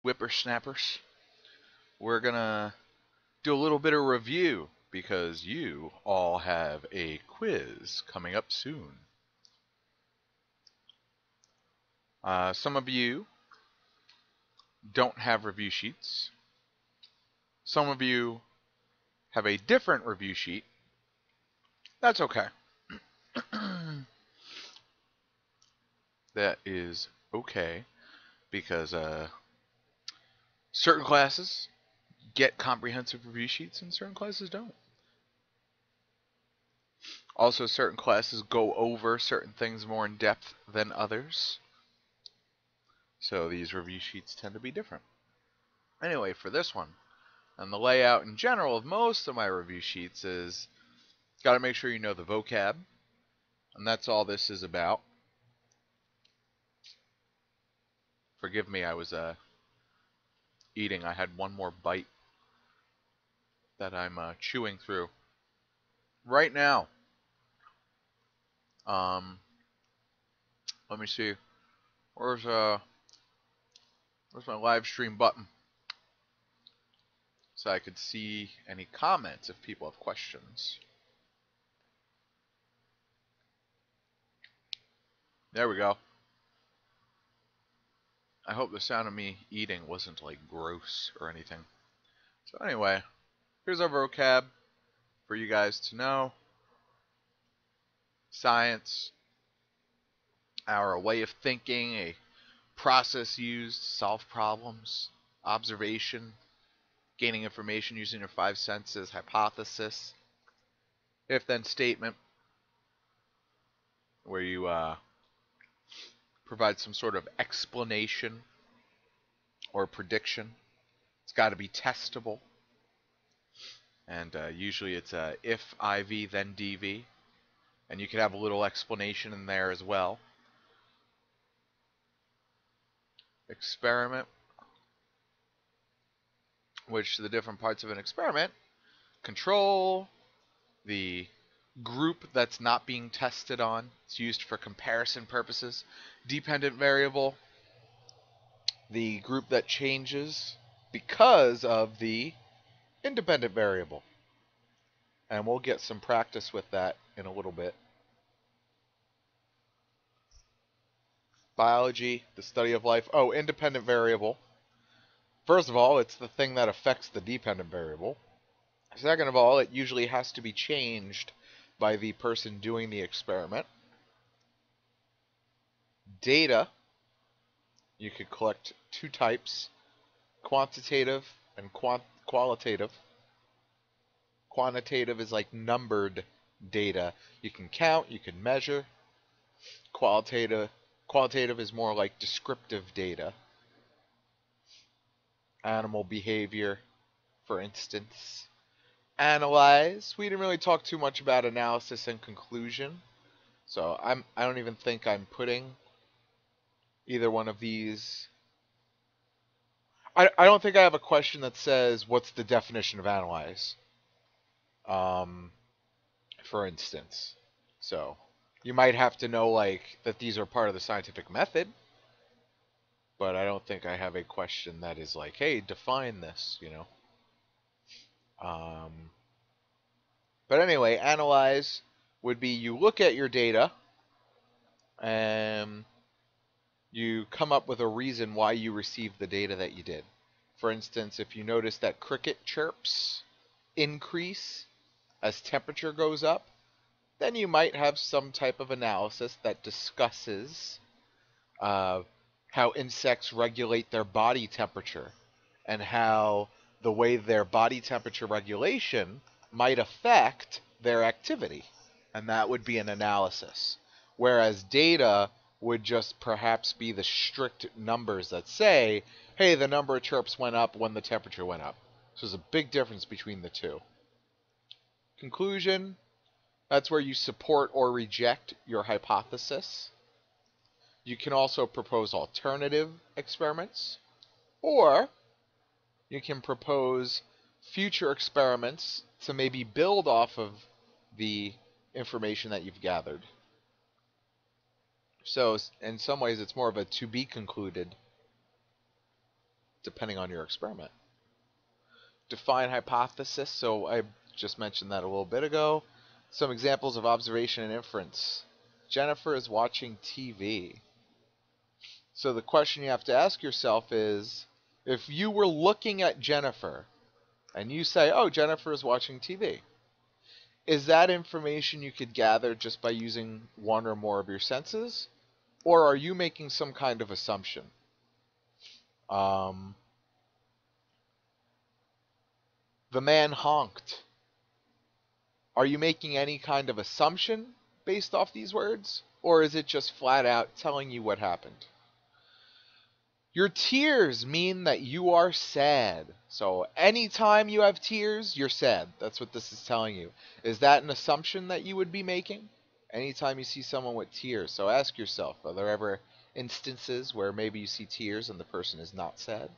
whippersnappers. We're gonna do a little bit of review because you all have a quiz coming up soon. Some of you don't have review sheets. Some of you have a different review sheet. That's okay. That is okay because certain classes get comprehensive review sheets and certain classes don't. Also, certain classes go over certain things more in depth than others. So these review sheets tend to be different. Anyway, for this one, and the layout in general of most of my review sheets is got to make sure you know the vocab, and that's all this is about. Forgive me, I was eating. I had one more bite that I'm chewing through right now. Let me see. Where's my live stream button? So I could see any comments if people have questions. There we go. I hope the sound of me eating wasn't like gross or anything. So anyway, here's our vocab for you guys to know. Science, our way of thinking, a process used to solve problems, observation, gaining information using your five senses, hypothesis, if-then statement, where you provide some sort of explanation or prediction. It's got to be testable. And usually it's if IV then DV. And you could have a little explanation in there as well. Experiment, which the different parts of an experiment. Control, the group that's not being tested on. It's used for comparison purposes. Dependent variable, the group that changes because of the independent variable. And we'll get some practice with that in a little bit. Biology, the study of life. Oh, independent variable. First of all, it's the thing that affects the dependent variable. Second of all, it usually has to be changed by the person doing the experiment. Data, you could collect two types, quantitative and qualitative. Quantitative is like numbered data. You can count, you can measure. Qualitative is more like descriptive data. Animal behavior, for instance. Analyze. We didn't really talk too much about analysis and conclusion. So I don't even think I'm putting either one of these. I don't think I have a question that says, what's the definition of analyze? For instance. So you might have to know like that these are part of the scientific method. But I don't think I have a question that is like, hey, define this, you know. But anyway, analyze would be you look at your data and you come up with a reason why you received the data that you did. For instance, if you notice that cricket chirps increase as temperature goes up, then you might have some type of analysis that discusses how insects regulate their body temperature and how the way their body temperature regulation might affect their activity. And that would be an analysis. Whereas data would just perhaps be the strict numbers that say, hey, the number of chirps went up when the temperature went up. So there's a big difference between the two. Conclusion, that's where you support or reject your hypothesis. You can also propose alternative experiments, or you can propose future experiments to maybe build off of the information that you've gathered. So in some ways it's more of a to be concluded depending on your experiment. Define hypothesis. So I just mentioned that a little bit ago. Some examples of observation and inference. Jennifer is watching TV. So the question you have to ask yourself is, if you were looking at Jennifer and you say, oh, Jennifer is watching TV, is that information you could gather just by using one or more of your senses? Or are you making some kind of assumption? The man honked. Are you making any kind of assumption based off these words? Or is it just flat out telling you what happened? Your tears mean that you are sad. So anytime you have tears, you're sad. That's what this is telling you. Is that an assumption that you would be making? Anytime you see someone with tears. So ask yourself, are there ever instances where maybe you see tears and the person is not sad?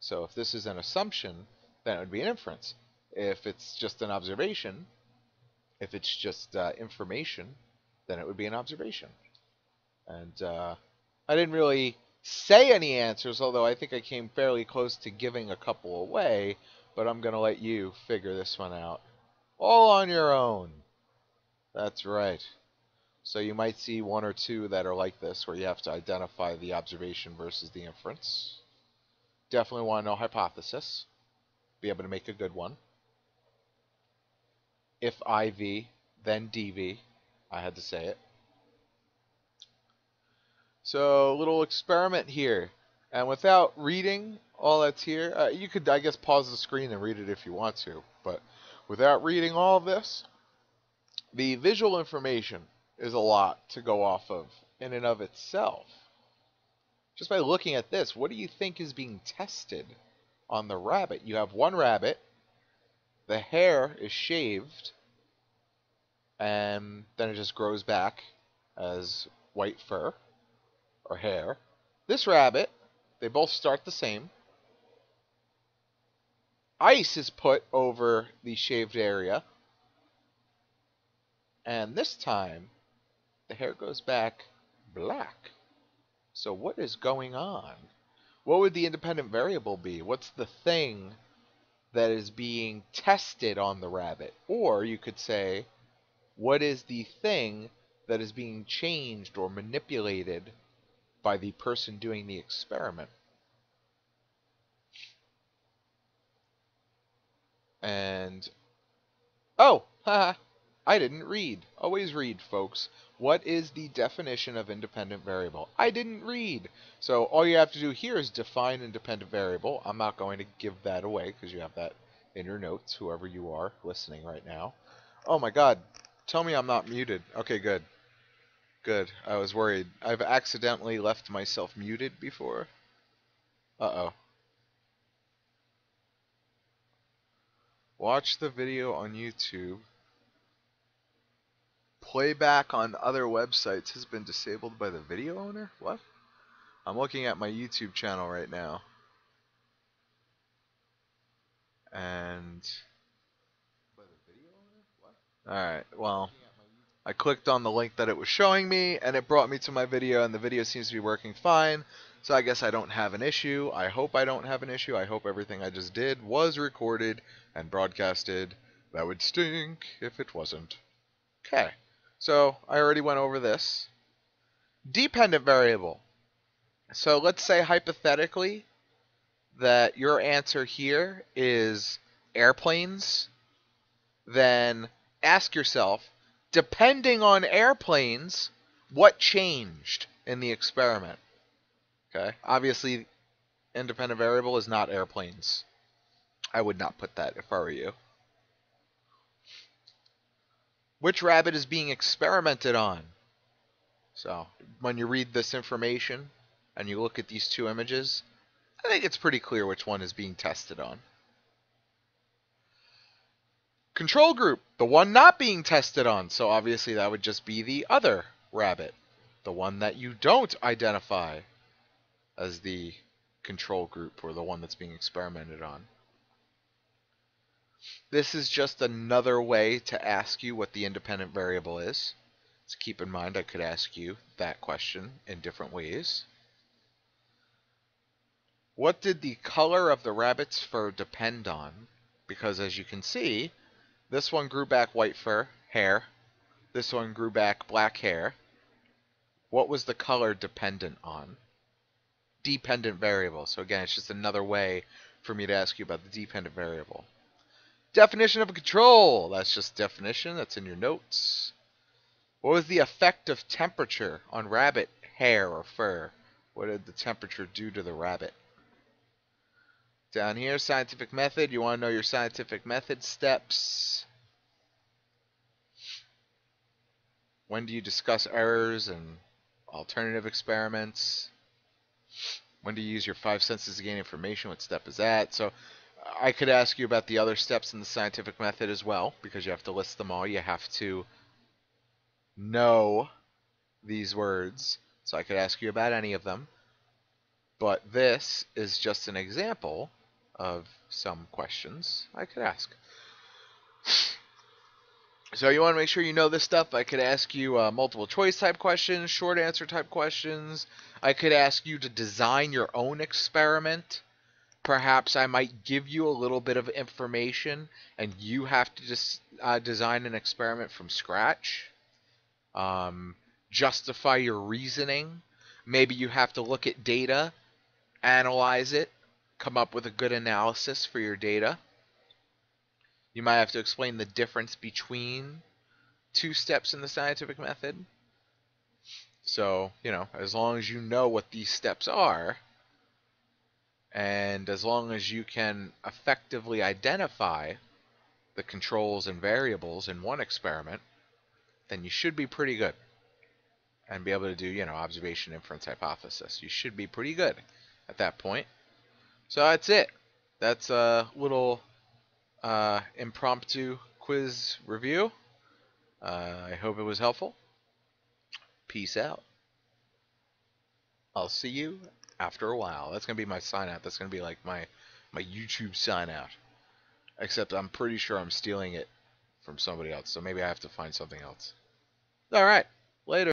So if this is an assumption, then it would be an inference. If it's just an observation, if it's just information, then it would be an observation. And I didn't really say any answers, although I think I came fairly close to giving a couple away, but I'm going to let you figure this one out. All on your own. That's right. So you might see one or two that are like this, where you have to identify the observation versus the inference. Definitely want to know hypothesis. Be able to make a good one. If IV, then DV. I had to say it. So, little experiment here. And without reading all that's here, you could, I guess, pause the screen and read it if you want to. But without reading all of this, the visual information is a lot to go off of in and of itself. Just by looking at this, what do you think is being tested on the rabbit? You have one rabbit, the hair is shaved, and then it just grows back as white fur or hair. This rabbit, they both start the same. Ice is put over the shaved area, and this time the hair goes back black. So what is going on? What would the independent variable be? What's the thing that is being tested on the rabbit? Or you could say, what is the thing that is being changed or manipulated by the person doing the experiment? And, oh, haha, I didn't read. Always read, folks. What is the definition of independent variable? I didn't read. So all you have to do here is define independent variable. I'm not going to give that away because you have that in your notes, whoever you are listening right now. Oh my god, tell me I'm not muted. Okay, good. Good. I was worried. I've accidentally left myself muted before. Uh-oh. Watch the video on YouTube. Playback on other websites has been disabled by the video owner? What? I'm looking at my YouTube channel right now. And... Alright, well, I clicked on the link that it was showing me, and it brought me to my video, and the video seems to be working fine. So I guess I don't have an issue. I hope I don't have an issue. I hope everything I just did was recorded and broadcasted. That would stink if it wasn't. Okay, so I already went over this. Dependent variable. So let's say hypothetically that your answer here is airplanes. Then ask yourself, depending on airplanes, what changed in the experiment? Okay, obviously, independent variable is not airplanes. I would not put that if I were you. Which rabbit is being experimented on? So, when you read this information and you look at these two images, I think it's pretty clear which one is being tested on. Control group, the one not being tested on. So obviously that would just be the other rabbit, the one that you don't identify as the control group or the one that's being experimented on. This is just another way to ask you what the independent variable is. So keep in mind I could ask you that question in different ways. What did the color of the rabbit's fur depend on? Because as you can see, this one grew back white hair. This one grew back black hair. What was the color dependent on? Dependent variable. So again, it's just another way for me to ask you about the dependent variable. Definition of a control. That's just definition. That's in your notes. What was the effect of temperature on rabbit hair or fur? What did the temperature do to the rabbit? Down here, scientific method. You want to know your scientific method steps. When do you discuss errors and alternative experiments? When do you use your 5 senses to gain information? What step is that? So I could ask you about the other steps in the scientific method as well, because you have to list them all. You have to know these words. So I could ask you about any of them. But this is just an example of some questions I could ask. So you want to make sure you know this stuff. I could ask you multiple choice type questions, short answer type questions. I could ask you to design your own experiment. Perhaps I might give you a little bit of information and you have to just design an experiment from scratch. Justify your reasoning. Maybe you have to look at data, analyze it, come up with a good analysis for your data. You might have to explain the difference between 2 steps in the scientific method. So, as long as you know what these steps are, and as long as you can effectively identify the controls and variables in one experiment, then you should be pretty good. And be able to do, observation, inference, hypothesis. You should be pretty good at that point. So that's it. That's a little impromptu quiz review. I hope it was helpful. Peace out. I'll see you after a while. That's going to be my sign out. That's going to be like my YouTube sign out. Except I'm pretty sure I'm stealing it from somebody else. So maybe I have to find something else. Alright. Later.